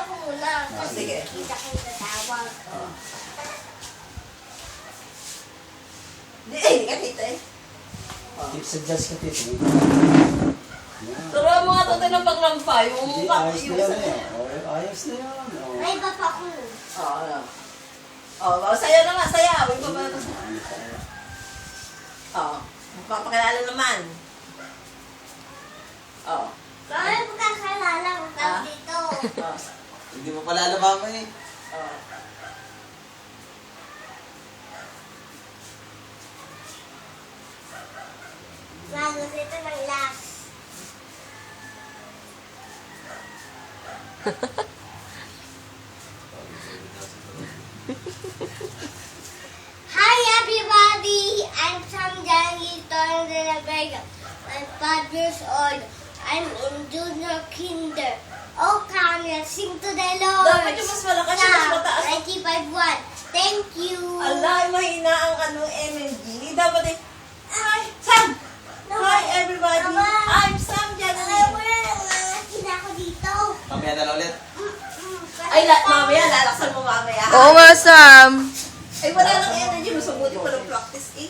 ko muna. Kasi sige. kita kayo tatawag. Hindi ka tita eh. Suggest ka tito. Turuan mo nga ito tayo ng paglampa. Yung Hindi, mukha. ayos na yan eh. Ayos na yan. May iba pa ko. Sayaw na nga, sayaw. Iba ba ito? Magpapakilala naman. Kaya pagkakalala ko dito. Hindi mo pala alam mama eh. Lalo dito ng last. Hi everybody! I'm Sam Jangi Torndelabega. I'm 5 years old. I'm in junior kinder. Oh, come, let's sing to the Lord. Dapat yung mas malakas yung mas mataas. 95.1. Thank you. Ala, mahina ang energy. Dapat eh, hi, Sam! Hi everybody! I'm Sam Janelli. Wala lang mga ako dito. Mamaya na lang ulit. Ay, mamaya, lalaksan mo mamaya. Oo nga, Sam. Ay, wala nang energy. Masubuti pa ng practice eh.